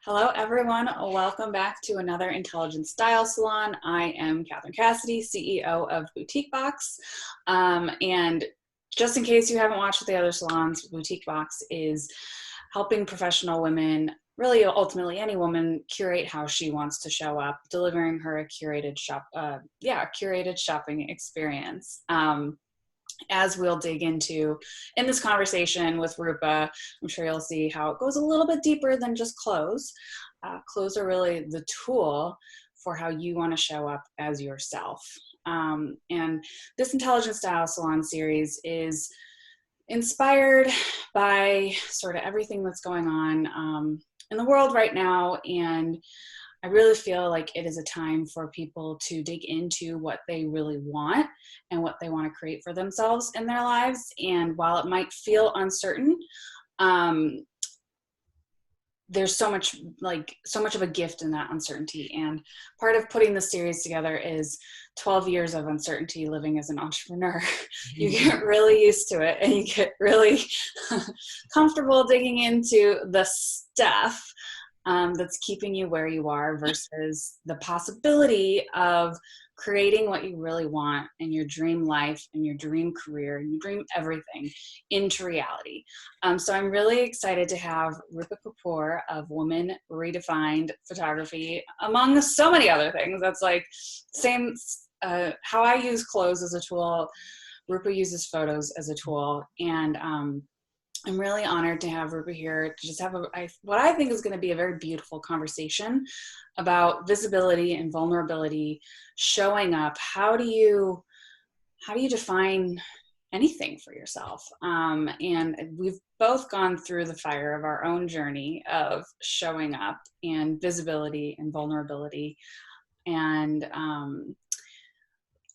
Hello, everyone. Welcome back to another Intelligent Style Salon. I am Catherine Cassidy, CEO of Boutique Box. And just in case you haven't watched the other salons, Boutique Box is helping professional women, really ultimately any woman, curate how she wants to show up, delivering her a curated curated shopping experience. As we'll dig into in this conversation with Rupa, I'm sure you'll see how it goes a little bit deeper than just clothes. Clothes are really the tool for how you want to show up as yourself. And this Intelligent Style Salon series is inspired by sort of everything that's going on in the world right now. And I really feel like it is a time for people to dig into what they really want and what they want to create for themselves in their lives. And while it might feel uncertain, there's so much of a gift in that uncertainty. And part of putting this series together is 12 years of uncertainty living as an entrepreneur. You get really used to it and you get really comfortable digging into the stuff that's keeping you where you are versus the possibility of creating what you really want and your dream life and your dream career and your dream everything into reality. So I'm really excited to have Rupa Kapoor of Women Redefined Photography, among so many other things. That's like same how I use clothes as a tool, Rupa uses photos as a tool. And I'm really honored to have Rupa here to just have what I think is going to be a very beautiful conversation about visibility and vulnerability, showing up. How do you define anything for yourself? And we've both gone through the fire of our own journey of showing up and visibility and vulnerability. And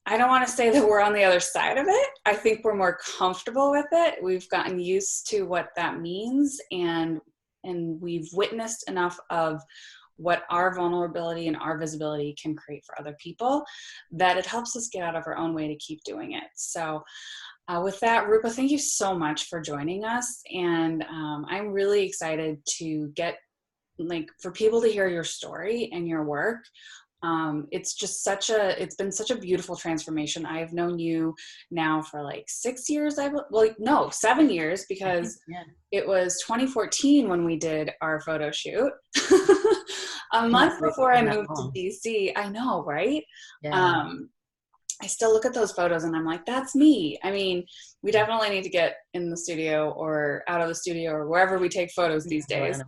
I don't want to say that we're on the other side of it. I think we're more comfortable with it. We've gotten used to what that means, and we've witnessed enough of what our vulnerability and our visibility can create for other people that it helps us get out of our own way to keep doing it. So with that, Rupa, thank you so much for joining us. And I'm really excited to for people to hear your story and your work. It's been such a beautiful transformation. I have known you now for like 6 years. 7 years, because It was 2014 when we did our photo shoot. A month before I moved to DC. I know, right? Yeah. I still look at those photos and I'm like, that's me. I mean, we definitely need to get in the studio or out of the studio or wherever we take photos these days.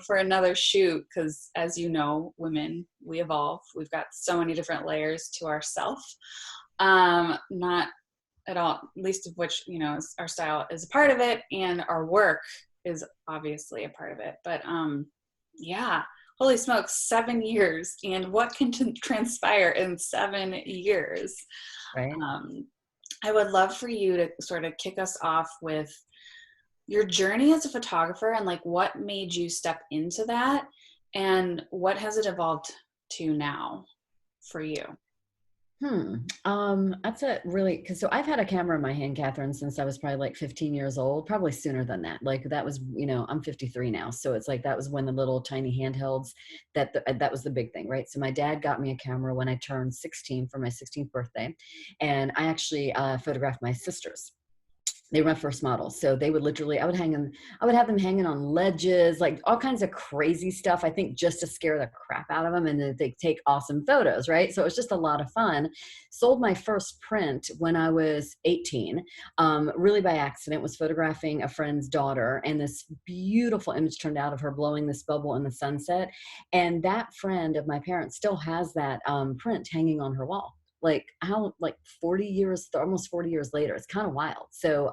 For another shoot, because as you know, women, we evolve. We've got so many different layers to ourself, not at all, least of which, our style is a part of it, and our work is obviously a part of it. But holy smokes, 7 years, and what can transpire in 7 years? Right. I would love for you to sort of kick us off with your journey as a photographer and what made you step into that, and what has it evolved to now for you? That's so I've had a camera in my hand, Catherine, since I was probably 15 years old, probably sooner than that. That was, I'm 53 now. So it's that was when the little tiny handhelds, that was the big thing, right? So my dad got me a camera when I turned 16 for my 16th birthday. And I actually photographed my sisters. They were my first models. So they would literally, I would have them hanging on ledges, all kinds of crazy stuff, I think, just to scare the crap out of them. And then they take awesome photos, right? So it was just a lot of fun. Sold my first print when I was 18, really by accident. Was photographing a friend's daughter, and this beautiful image turned out of her blowing this bubble in the sunset. And that friend of my parents still has that print hanging on her wall. 40 years, almost 40 years later. It's kind of wild. So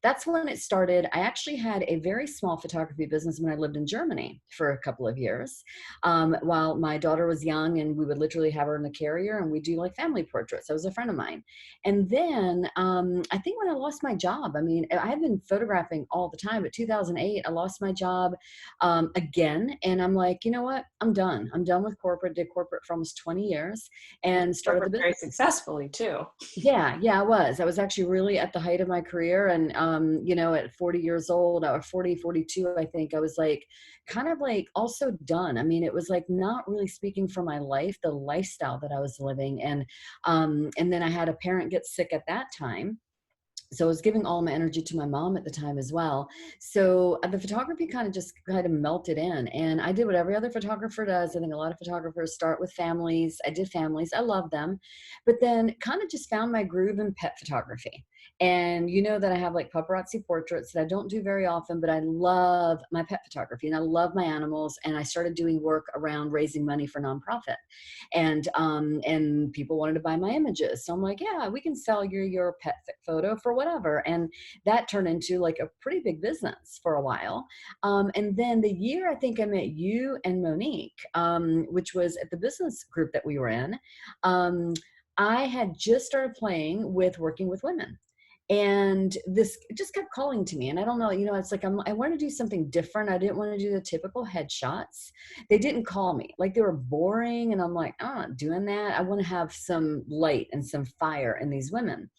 that's when it started. I actually had a very small photography business when I lived in Germany for a couple of years, while my daughter was young, and we would literally have her in the carrier and we do family portraits. That was a friend of mine. And then I think when I lost my job, I had been photographing all the time, but 2008, I lost my job again. And I'm like, you know what? I'm done. I'm done with corporate. Did corporate for almost 20 years and started the business. very successfully too. Yeah, I was actually really at the height of my career. And, you know, at 40 years old or 40, 42, I think I was like, kind of like also done. I mean, it was like not really speaking for my life, the lifestyle that I was living. And then I had a parent get sick at that time. So I was giving all my energy to my mom at the time as well. So the photography kind of just kind of melted in, and I did what every other photographer does. I think a lot of photographers start with families. I did families. I love them, but then kind of just found my groove in pet photography. And you know that I have like paparazzi portraits that I don't do very often, but I love my pet photography and I love my animals. And I started doing work around raising money for nonprofit, and people wanted to buy my images. So I'm like, yeah, we can sell your pet photo for whatever. And that turned into like a pretty big business for a while. And then the year I think I met you and Monique, which was at the business group that we were in, I had just started playing with working with women. And this just kept calling to me. And I don't know, you know, it's like I want to do something different. I didn't want to do the typical headshots. They didn't call me. Like they were boring. And I'm like, I'm not doing that. I want to have some light and some fire in these women.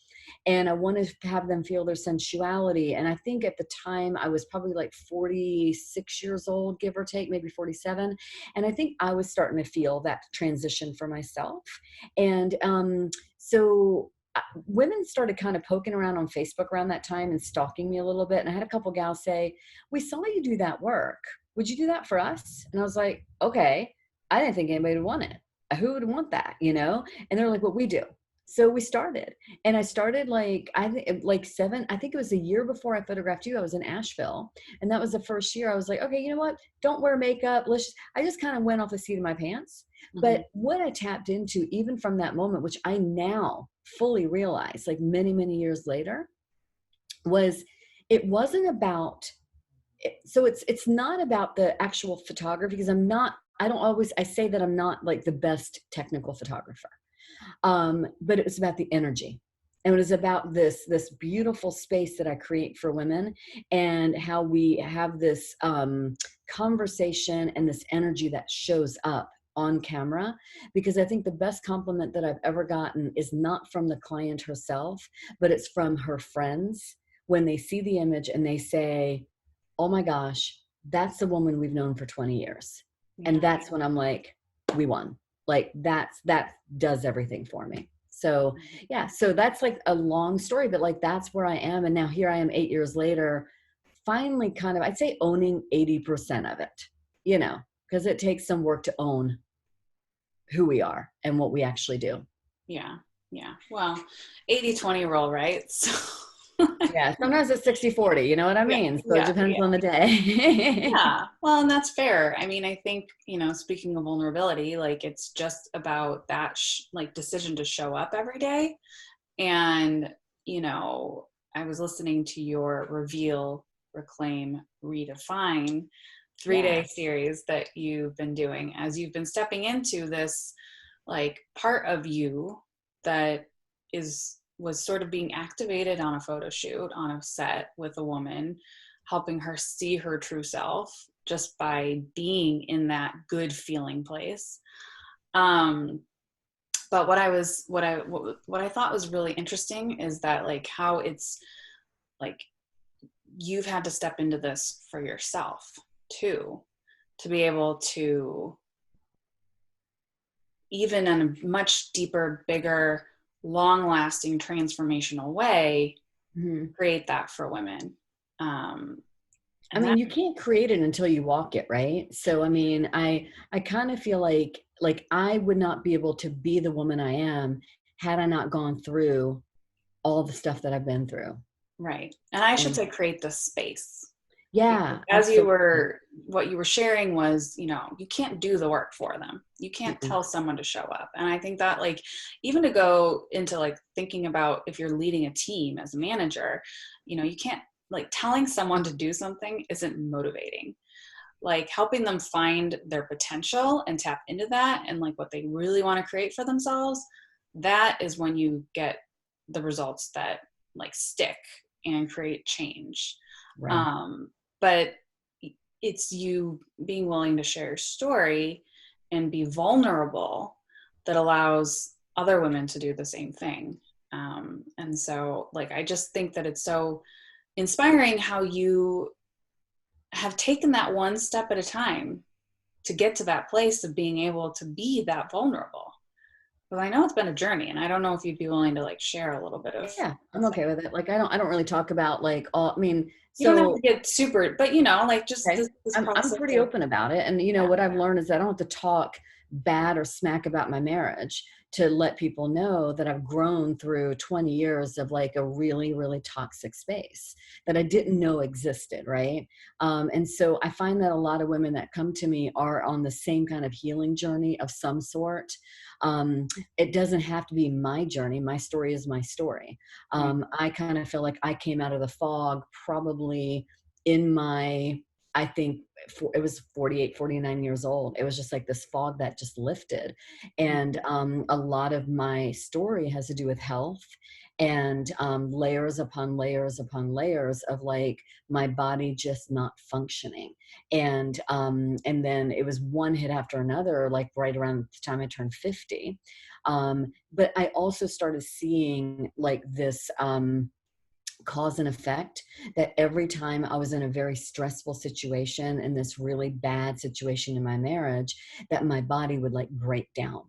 And I wanted to have them feel their sensuality. And I think at the time I was probably like 46 years old, give or take, maybe 47. And I think I was starting to feel that transition for myself. And so women started kind of poking around on Facebook around that time and stalking me a little bit. And I had a couple gals say, we saw you do that work. Would you do that for us? And I was like, okay. I didn't think anybody would want it. Who would want that, you know? And they're like, what we do. So we started, and I started like, I think like I think it was a year before I photographed you. I was in Asheville, and that was the first year I was like, okay, you know what? Don't wear makeup. I just kind of went off the seat of my pants. Mm-hmm. But what I tapped into, even from that moment, which I now fully realize, like many, many years later, was it wasn't about, so it's not about the actual photography, because I say that I'm not like the best technical photographer. But it was about the energy. And it was about this beautiful space that I create for women, and how we have this conversation and this energy that shows up on camera. Because I think the best compliment that I've ever gotten is not from the client herself, but it's from her friends when they see the image and they say, oh my gosh, that's the woman we've known for 20 years. Yeah. And that's when I'm like, we won. Like that does everything for me. So yeah, so that's like a long story, but like that's where I am. And now here I am 8 years later, finally kind of, I'd say owning 80% of it, you know, because it takes some work to own who we are and what we actually do. Yeah. Well, 80-20 rule, right? So yeah, sometimes it's 60-40, you know what I mean? So it depends on the day. Yeah, well, and that's fair. I mean, I think, you know, speaking of vulnerability, like it's just about that like decision to show up every day. And, you know, I was listening to your Reveal, Reclaim, Redefine 3-day series that you've been doing as you've been stepping into this like part of you that was sort of being activated on a photo shoot on a set with a woman, helping her see her true self just by being in that good feeling place. But what I thought was really interesting is that like how it's like you've had to step into this for yourself too, to be able to, even in a much deeper, bigger, long-lasting, transformational way, create that for women. I mean, you can't create it until you walk it, right? So, I mean, I kind of feel like I would not be able to be the woman I am had I not gone through all the stuff that I've been through. Right. And I should say create the space. Yeah. As what you were sharing was, you know, you can't do the work for them. You can't tell someone to show up. And I think that like, even to go into like thinking about if you're leading a team as a manager, you know, you can't, like telling someone to do something isn't motivating. Like helping them find their potential and tap into that and like what they really want to create for themselves, that is when you get the results that like stick and create change. Right. But it's you being willing to share your story and be vulnerable that allows other women to do the same thing. And so like, I just think that it's so inspiring how you have taken that one step at a time to get to that place of being able to be that vulnerable. But I know it's been a journey, and I don't know if you'd be willing to like share a little bit of. Yeah, I'm okay with it. Like, I don't really talk about like all, I mean, You don't have to so, get super, but you know, like just okay, this I'm process pretty of. open about it. And you know, Yeah. what I've learned is I don't have to talk bad or smack about my marriage to let people know that I've grown through 20 years of like a really, really toxic space that I didn't know existed, right? And so I find that a lot of women that come to me are on the same kind of healing journey of some sort. It doesn't have to be my journey. My story is my story. Right. I kind of feel like I came out of the fog probably in my, I think it was 48, 49 years old. It was just like this fog that just lifted. And a lot of my story has to do with health and layers upon layers upon layers of like my body just not functioning. And then it was one hit after another, like right around the time I turned 50. But I also started seeing like this cause and effect, that every time I was in a very stressful situation and this really bad situation in my marriage, that my body would like break down.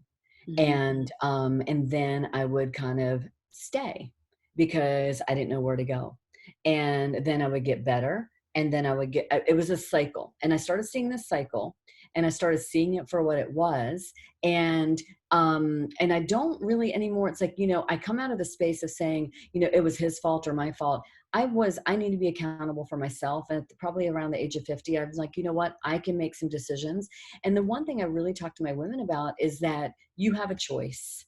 Mm-hmm. And then I would kind of stay because I didn't know where to go. And then I would get better. And then I would get, it was a cycle. And I started seeing this cycle and I started seeing it for what it was. And I don't really anymore. It's like, you know, I come out of the space of saying, you know, it was his fault or my fault. I need to be accountable for myself. And probably around the age of 50, I was like, you know what, I can make some decisions. And the one thing I really talk to my women about is that you have a choice.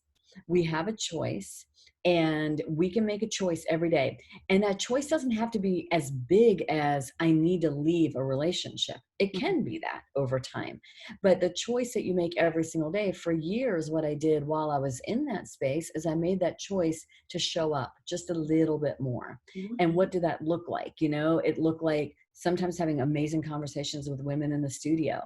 We have a choice, and we can make a choice every day. And that choice doesn't have to be as big as I need to leave a relationship. It can be that over time. But the choice that you make every single day, for years, what I did while I was in that space is I made that choice to show up just a little bit more. Mm-hmm. And what did that look like? You know, it looked like sometimes having amazing conversations with women in the studio.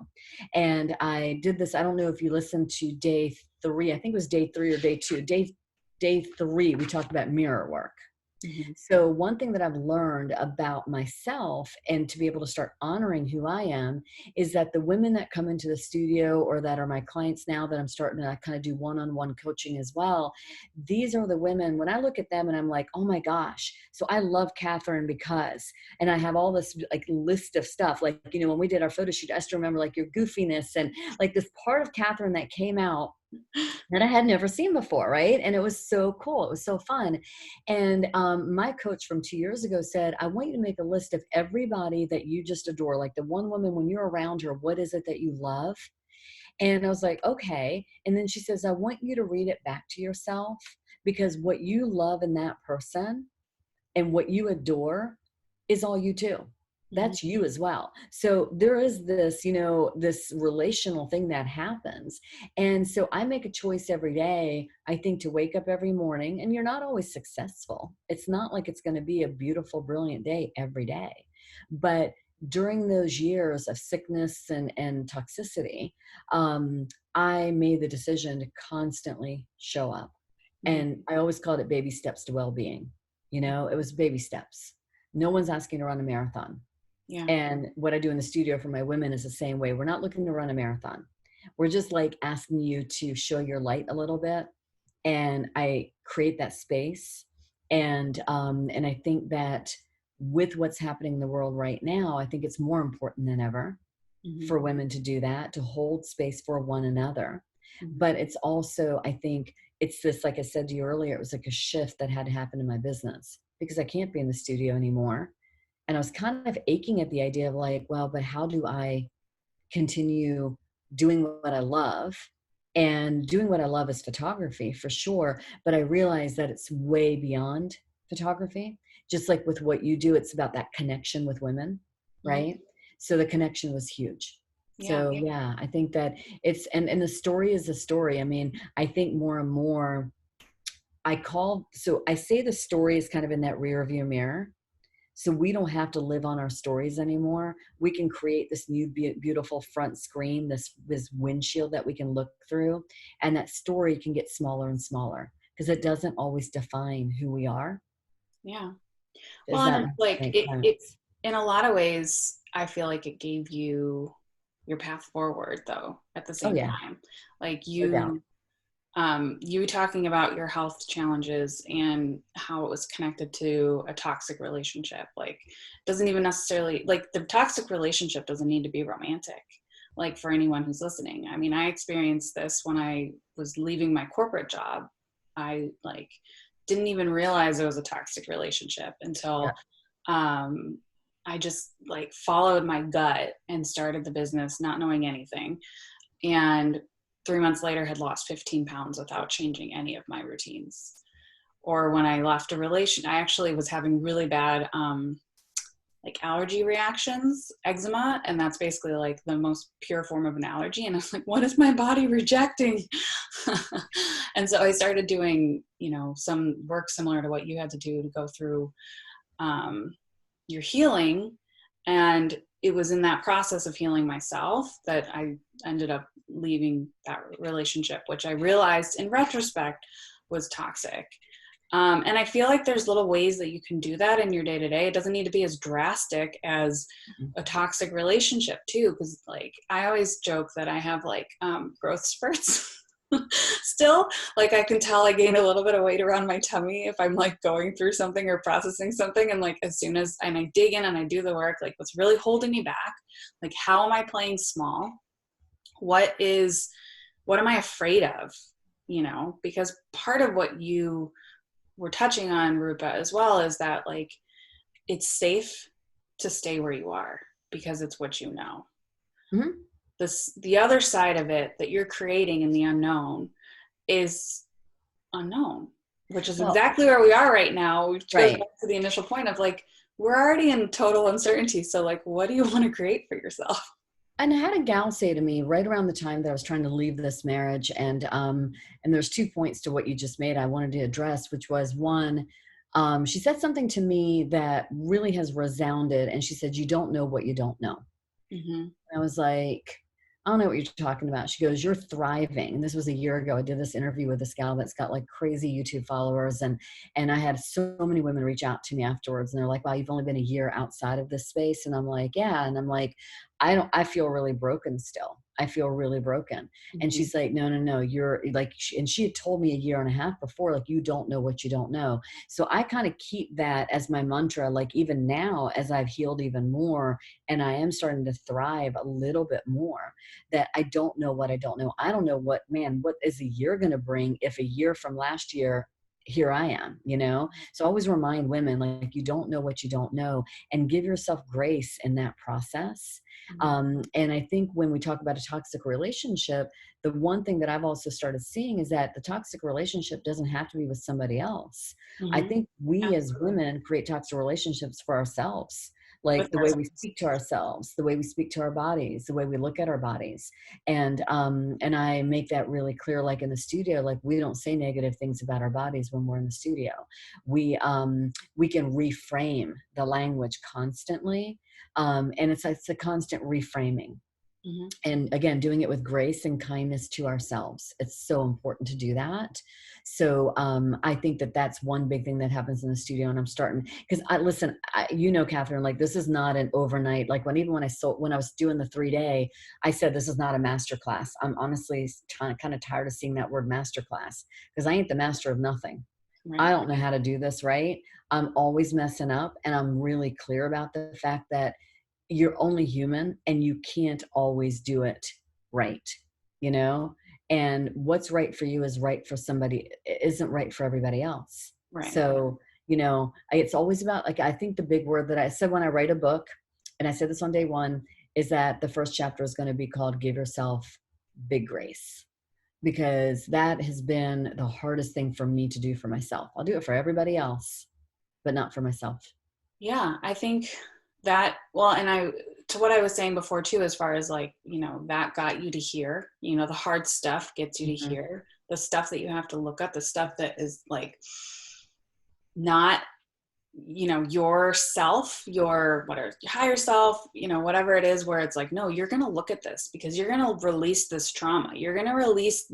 And I did this, I don't know if you listened to day 3, I think it was day 3 or day 2. Day 3, we talked about mirror work. Mm-hmm. So one thing that I've learned about myself, and to be able to start honoring who I am, is that the women that come into the studio or that are my clients now that I'm starting to kind of do one-on-one coaching as well, these are the women, when I look at them and I'm like, oh my gosh, so I love Catherine because, and I have all this like list of stuff. Like, you know, when we did our photo shoot, I still remember like your goofiness and like this part of Catherine that came out that I had never seen before, right? And it was so cool. It was so fun. And my coach from 2 years ago said, I want you to make a list of everybody that you just adore. Like the one woman, when you're around her, what is it that you love? And I was like, okay. And then she says, I want you to read it back to yourself, because what you love in that person and what you adore is all you too. That's you as well. So there is this, you know, this relational thing that happens. And so I make a choice every day, I think, to wake up every morning, and you're not always successful. It's not like it's going to be a beautiful, brilliant day every day. But during those years of sickness and toxicity, I made the decision to constantly show up. Mm-hmm. And I always called it baby steps to well-being. You know, it was baby steps. No one's asking to run a marathon. Yeah. And what I do in the studio for my women is the same way. We're not looking to run a marathon. We're just like asking you to show your light a little bit. And I create that space. And I think that with what's happening in the world right now, I think it's more important than ever Mm-hmm. for women to do that, to hold space for one another. Mm-hmm. But it's also, I think it's this, like I said to you earlier, it was like a shift that had to happen in my business because I can't be in the studio anymore. And I was kind of aching at the idea of like, well, but how do I continue doing what I love? And doing what I love is photography for sure. But I realized that it's way beyond photography. Just like with what you do, it's about that connection with women, Mm-hmm. right? So the connection was huge. Yeah. So yeah, I think that it's, and the story is a story. I mean, I think more and more so I say the story is kind of in that rear view mirror. So we don't have to live on our stories anymore. We can create this new beautiful front screen, this windshield that we can look through, and that story can get smaller and smaller because it doesn't always define who we are. Yeah. Does Well, that and like make it sense? in a lot of ways, I feel like it gave you your path forward though at the Oh same yeah, time. Like no doubt. you talking about your health challenges and how it was connected to a toxic relationship, like doesn't even necessarily, like the toxic relationship doesn't need to be romantic, like for anyone who's listening. I mean, I experienced this when I was leaving my corporate job. I like didn't even realize it was a toxic relationship Yeah. until um I just like followed my gut and started the business not knowing anything, and 3 months later had lost 15 pounds without changing any of my routines. Or when I left a relation, I actually was having really bad like allergy reactions, eczema, and that's basically like the most pure form of an allergy. And I was like, what is my body rejecting? And so I started doing, some work similar to what you had to do to go through your healing. And it was in that process of healing myself that I ended up leaving that relationship, which I realized in retrospect was toxic. And I feel like there's little ways that you can do that in your day to day. It doesn't need to be as drastic as a toxic relationship too. Cause like, I always joke that I have like growth spurts still. Like I can tell I gained a little bit of weight around my tummy if I'm like going through something or processing something. And like, as soon as, and I dig in and I do the work, like what's really holding me back? Like, how am I playing small? What am I afraid of? Because part of what you were touching on, Rupa, as well, is that like it's safe to stay where you are because it's what you know. Mm-hmm. The other side of it that you're creating in the unknown is unknown, which is Well, exactly where we are right now, which goes right. back to the initial point of like, we're already in total uncertainty. So like, what do you want to create for yourself? And I had a gal say to me right around the time that I was trying to leave this marriage, and there's 2 points to what you just made I wanted to address, which was one, she said something to me that really has resounded, and she said, "You don't know what you don't know." Mm-hmm. I was like, I don't know what you're talking about. She goes, "You're thriving." And this was a year ago. I did this interview with this gal that's got like crazy YouTube followers. And I had so many women reach out to me afterwards. And they're like, "Wow, you've only been a year outside of this space." And I'm like, "Yeah." And I'm like, I feel really broken still. I feel really broken. And Mm-hmm. she's like, "No, no, no. You're like," and she had told me a year and a half before, like, "You don't know what you don't know." So I kind of keep that as my mantra. Like even now, as I've healed even more, and I am starting to thrive a little bit more, that I don't know what I don't know. I don't know what is a year going to bring if a year from last year, here I am, you know? So I always remind women, like, you don't know what you don't know, and give yourself grace in that process. And I think when we talk about a toxic relationship, the one thing that I've also started seeing is that the toxic relationship doesn't have to be with somebody else. I Mm-hmm. think we as Absolutely. women create toxic relationships for ourselves, With like the way we ourselves. speak to ourselves, the way we speak to our bodies, the way we look at our bodies. And I make that really clear, like in the studio, like we don't say negative things about our bodies when we're in the studio. We can reframe the language constantly. And it's a constant reframing, Mm-hmm. and again, doing it with grace and kindness to ourselves. It's so important to do that. So I think that that's one big thing that happens in the studio. And I'm starting, because Catherine, like this is not an overnight, like when I was doing the 3-day, I said, this is not a master class. I'm honestly kind of tired of seeing that word master class, because I ain't the master of nothing. I Right. don't know how to do this right. I'm always messing up. And I'm really clear about the fact that you're only human and you can't always do it right, you know? And what's right for you is right for somebody, isn't right for everybody else. Right. So, it's always about, like, I think the big word that I said when I write a book, and I said this on day one, is that the first chapter is going to be called Give Yourself Big Grace, because that has been the hardest thing for me to do for myself. I'll do it for everybody else, but not for myself. Yeah, I think that, well, and to what I was saying before too, as far as like, that got you to here, the hard stuff gets you to Mhm. here, the stuff that you have to look up, the stuff that is like not yourself, your higher self, whatever it is, where it's like, no, you're going to look at this because you're going to release this trauma. You're going to release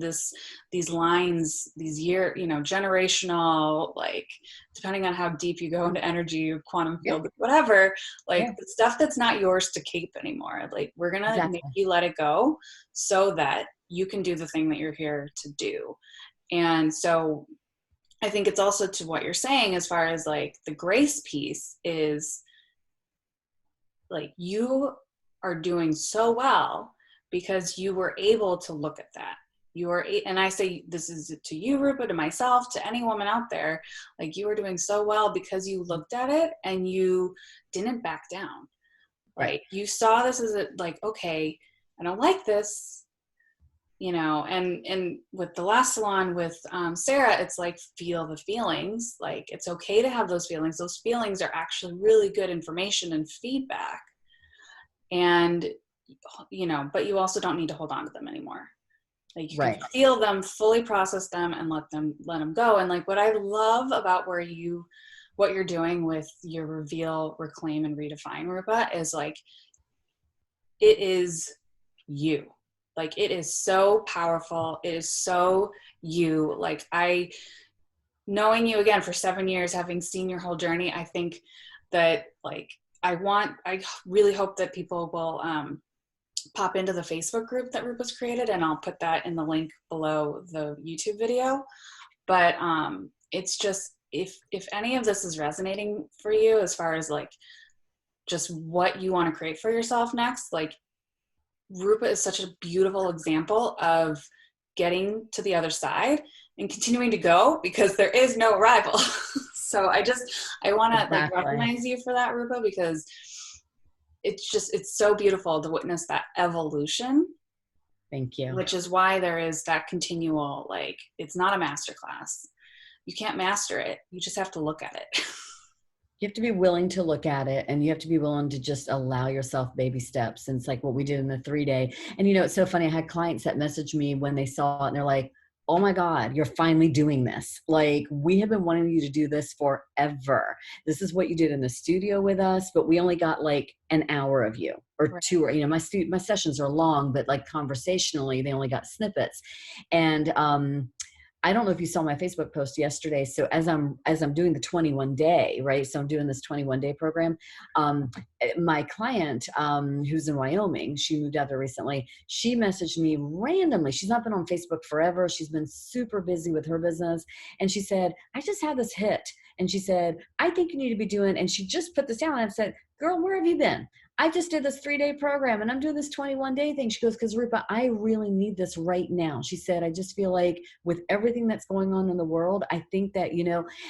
these lines, these generational, like, depending on how deep you go into energy, quantum field, whatever, like the stuff that's not yours to keep anymore. Like, we're going to make you let it go so that you can do the thing that you're here to do. And so I think it's also to what you're saying, as far as like the grace piece is, like, you are doing so well because you were able to look at that. And I say this is to you, Rupa, to myself, to any woman out there, like, you were doing so well because you looked at it and you didn't back down. Right. You saw this as like, okay, I don't like this. And with the last salon with Sarah, it's like, feel the feelings. Like, it's okay to have those feelings. Those feelings are actually really good information and feedback. And, but you also don't need to hold on to them anymore. Like, you can feel them, fully process them, and let them go. And like, what I love about what you're doing with your reveal, reclaim, and redefine, Rupa, is like, it is you. Like, it is so powerful. It is so you. Like, knowing you again for 7 years, having seen your whole journey, I think that, like, I really hope that people will pop into the Facebook group that Rupa's created, and I'll put that in the link below the YouTube video. But it's just, if any of this is resonating for you, as far as like just what you want to create for yourself next, like, Rupa is such a beautiful example of getting to the other side and continuing to go, because there is no arrival. So I want to like recognize you for that, Rupa, because it's so beautiful to witness that evolution. Thank you. Which is why there is that continual, like, it's not a masterclass. You can't master it. You just have to look at it. You have to be willing to look at it, and you have to be willing to just allow yourself baby steps. And it's like what we did in the 3-day. And it's so funny. I had clients that messaged me when they saw it, and they're like, oh my God, you're finally doing this. Like, we have been wanting you to do this forever. This is what you did in the studio with us, but we only got like an hour of you or 2, or, my sessions are long, but like conversationally, they only got snippets. And, I don't know if you saw my Facebook post yesterday. So as I'm doing the 21-day, right? So I'm doing this 21-day program. My client, who's in Wyoming, she moved out there recently. She messaged me randomly. She's not been on Facebook forever. She's been super busy with her business. And she said, I just had this hit. And she said, I think you need to be doing, and she just put this down. And I said, girl, where have you been? I just did this 3-day program and I'm doing this 21-day thing. She goes, because Rupa, I really need this right now. She said, I just feel like with everything that's going on in the world, I think that,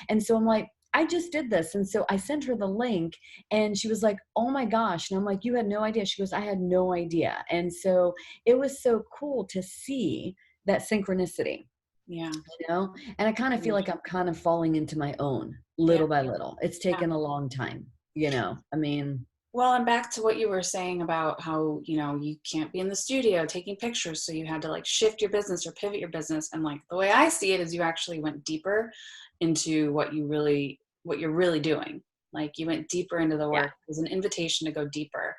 and so I'm like, I just did this. And so I sent her the link and she was like, oh my gosh. And I'm like, you had no idea. She goes, I had no idea. And so it was so cool to see that synchronicity. Yeah. And I kind of feel like I'm kind of falling into my own little by little. It's taken a long time, Well, and back to what you were saying about how, you can't be in the studio taking pictures. So you had to like shift your business or pivot your business. And like, the way I see it is you actually went deeper into what you're really doing. Like, you went deeper into the work. It was an invitation to go deeper.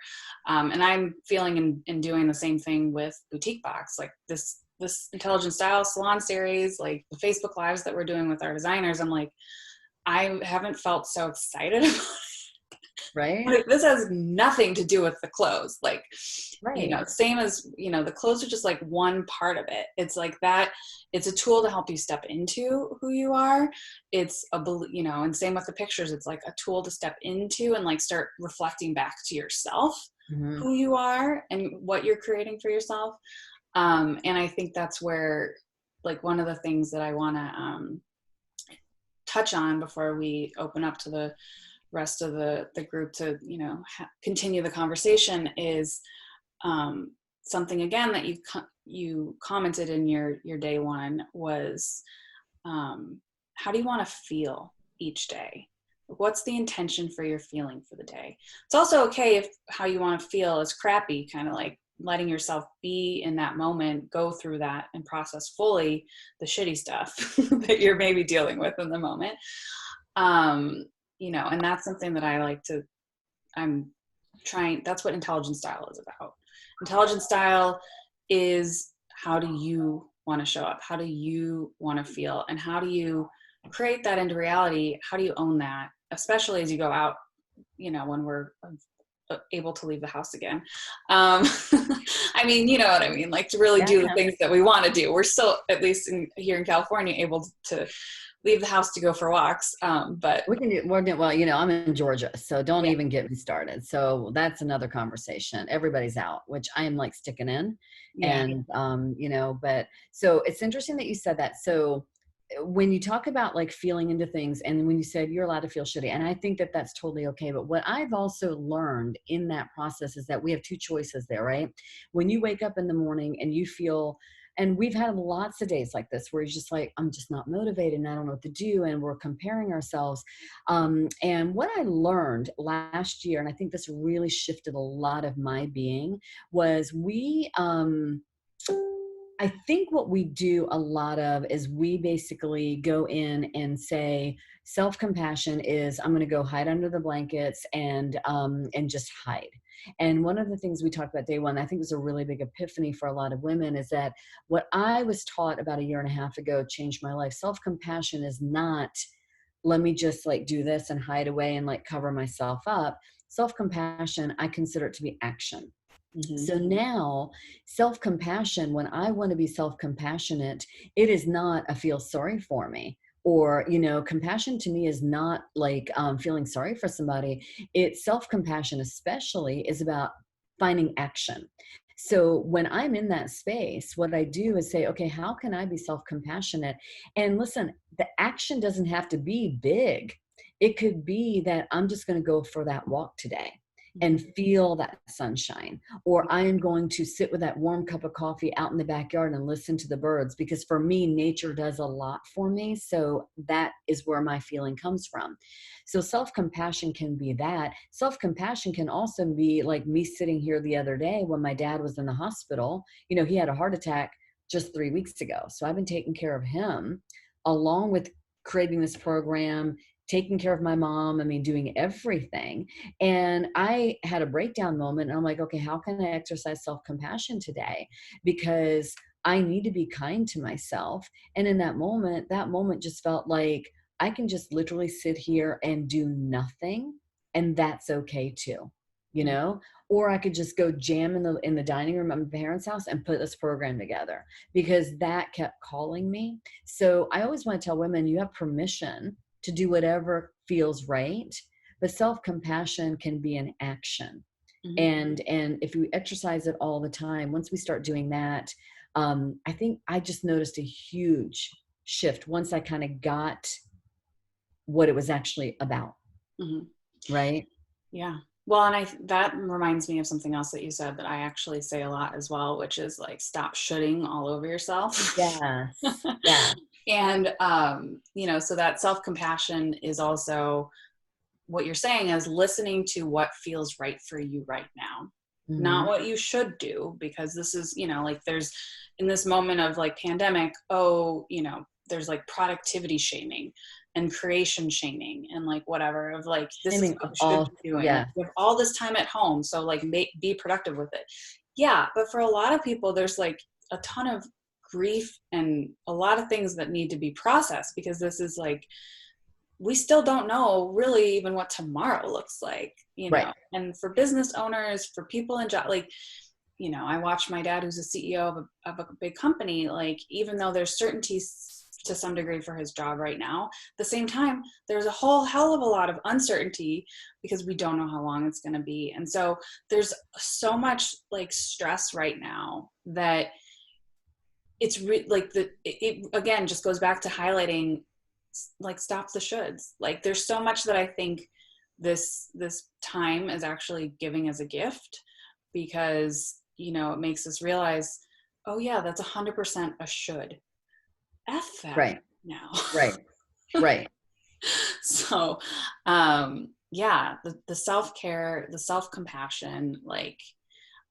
And I'm feeling in doing the same thing with Boutique Box, like this Intelligent Style Salon series, like the Facebook Lives that we're doing with our designers. I'm like, I haven't felt so excited about it. Right. Like, this has nothing to do with the clothes. Like, same as, the clothes are just like one part of it. It's like that. It's a tool to help you step into who you are. It's and same with the pictures. It's like a tool to step into and like start reflecting back to yourself, who you are and what you're creating for yourself. And I think that's where, like, one of the things that I want to touch on before we open up to the rest of the group to, continue the conversation is something again that you commented in your day one was, how do you want to feel each day? What's the intention for your feeling for the day? It's also okay if how you want to feel is crappy, kind of like letting yourself be in that moment, go through that and process fully the shitty stuff that you're maybe dealing with in the moment. and that's something that I'm trying, that's what intelligent style is about. Intelligent style is, how do you want to show up? How do you want to feel? And how do you create that into reality? How do you own that? Especially as you go out, when we're able to leave the house again. I mean, you know what I mean? Like, to really do the things that we want to do. We're still, at least here in California, able to leave the house to go for walks. But we can do more. Well, I'm in Georgia, so don't even get me started. So that's another conversation. Everybody's out, which I am like sticking in. And, but so it's interesting that you said that. So when you talk about like feeling into things, and when you said you're allowed to feel shitty, and I think that that's totally okay. But what I've also learned in that process is that we have two choices there, right? When you wake up in the morning and you feel, and we've had lots of days like this where you're just like, I'm just not motivated and I don't know what to do. And we're comparing ourselves. And what I learned last year, and I think this really shifted a lot of my being, was I think what we do a lot of is we basically go in and say, self-compassion is, I'm going to go hide under the blankets and just hide. And one of the things we talked about day one, I think was a really big epiphany for a lot of women, is that what I was taught about a year and a half ago changed my life. Self-compassion is not, let me just like do this and hide away and like cover myself up. Self-compassion, I consider it to be action. Mm-hmm. So now self-compassion, when I want to be self-compassionate, it is not a feel sorry for me. Or, compassion to me is not like feeling sorry for somebody. It's self-compassion especially is about finding action. So when I'm in that space, what I do is say, okay, how can I be self-compassionate? And listen, the action doesn't have to be big. It could be that I'm just going to go for that walk today and feel that sunshine, or I am going to sit with that warm cup of coffee out in the backyard and listen to the birds, because for me, nature does a lot for me. So that is where my feeling comes from. So self-compassion can be that. Self-compassion can also be like me sitting here the other day when my dad was in the hospital. He had a heart attack just 3 weeks ago. So I've been taking care of him along with creating this program, taking care of my mom, doing everything. And I had a breakdown moment, and I'm like, okay, how can I exercise self-compassion today? Because I need to be kind to myself. And in that moment just felt like I can just literally sit here and do nothing, and that's okay too, or I could just go jam in the dining room at my parents' house and put this program together, because that kept calling me. So I always want to tell women, you have permission to do whatever feels right, but self-compassion can be an action. Mm-hmm. And if we exercise it all the time, once we start doing that, I think I just noticed a huge shift once I kind of got what it was actually about. Mm-hmm. Right? Yeah. Well, and that reminds me of something else that you said that I actually say a lot as well, which is like, stop shoulding all over yourself. Yeah. Yeah. And, so that self-compassion is also what you're saying, is listening to what feels right for you right now, mm-hmm. not what you should do, because this is, like there's in this moment of like pandemic, there's like productivity shaming and creation shaming and like whatever of like, this is what you should be doing. Yeah. Like, you have all this time at home, so like be productive with it. Yeah. But for a lot of people, there's like a ton of grief and a lot of things that need to be processed, because this is like, we still don't know really even what tomorrow looks like, right. And for business owners, for people in job, like, I watch my dad, who's a CEO of a big company, like, even though there's certainties to some degree for his job right now, at the same time, there's a whole hell of a lot of uncertainty, because we don't know how long it's going to be. And so there's so much like stress right now that it's it again just goes back to highlighting, like, stop the shoulds. Like, there's so much that I think this time is actually giving as a gift, because it makes us realize, oh yeah, that's 100% a should. F that right now. right So yeah, the self-care, the self-compassion, like,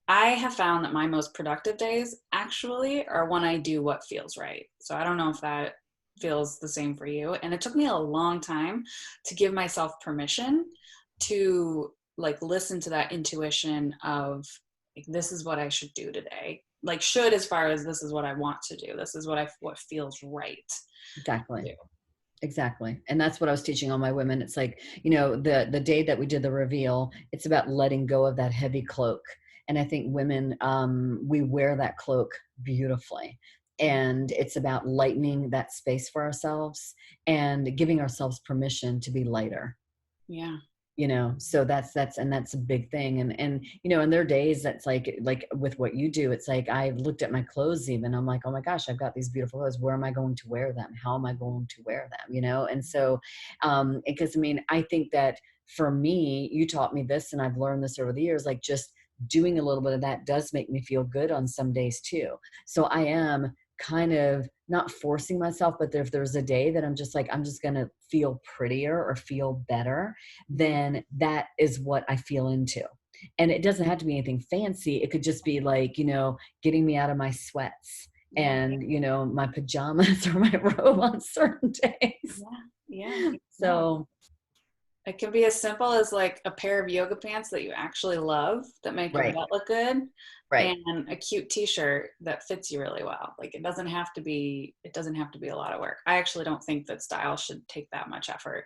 I have found that my most productive days actually are when I do what feels right. So I don't know if that feels the same for you. And it took me a long time to give myself permission to like listen to that intuition of like, this is what I should do today. Like should, as far as this is what I want to do. This is what feels right. Exactly. Exactly. And that's what I was teaching all my women. It's like, you know, the day that we did the reveal, it's about letting go of that heavy cloak. And I think women, we wear that cloak beautifully. And it's about lightening that space for ourselves and giving ourselves permission to be lighter. Yeah. You know, so that's a big thing. And you know, in their days, that's like with what you do, it's like I've looked at my clothes, even I'm like, oh my gosh, I've got these beautiful clothes, where am I going to wear them, how am I going to wear them, you know? And so because I mean, I think that for me, you taught me this and I've learned this over the years, like just doing a little bit of that does make me feel good on some days too. So I am kind of not forcing myself, but if there's a day that I'm just like, I'm just going to feel prettier or feel better, then that is what I feel into. And it doesn't have to be anything fancy. It could just be like, you know, getting me out of my sweats and, you know, my pajamas or my robe on certain days. Yeah. So It can be as simple as like a pair of yoga pants that you actually love that make your right, butt look good, right. and a cute t-shirt that fits you really well. Like it doesn't have to be a lot of work. I actually don't think that style should take that much effort.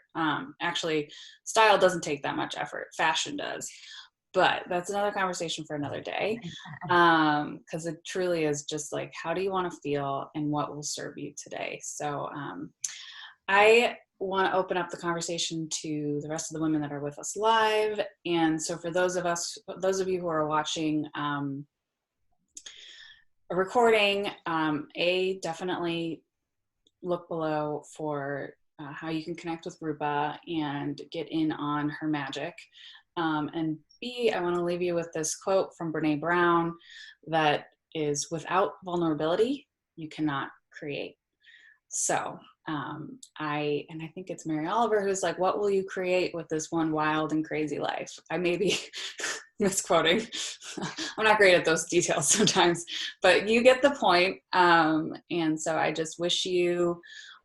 Actually, style doesn't take that much effort. Fashion does. But that's another conversation for another day. Because it truly is just like, how do you want to feel and what will serve you today? So I want to open up the conversation to the rest of the women that are with us live. And so for those of you who are watching a recording, definitely look below for how you can connect with Rupa and get in on her magic. And B, I want to leave you with this quote from Brene Brown that is, without vulnerability, you cannot create. So I think it's Mary Oliver who's like, what will you create with this one wild and crazy life? I may be misquoting. I'm not great at those details sometimes, but you get the point. And so I just wish you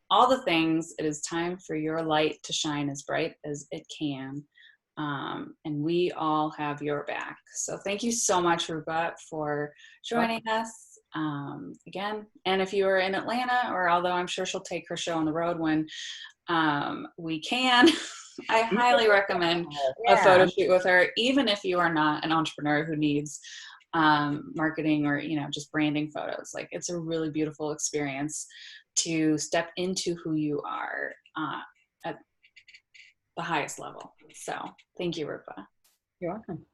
all the things. It is time for your light to shine as bright as it can. And we all have your back. So thank you so much, Rupa, for joining us again. And if you are in Atlanta, or although I'm sure she'll take her show on the road when we can, I highly recommend a photo shoot with her, even if you are not an entrepreneur who needs marketing or, you know, just branding photos. Like, it's a really beautiful experience to step into who you are at the highest level. So thank you, Rupa. You're welcome.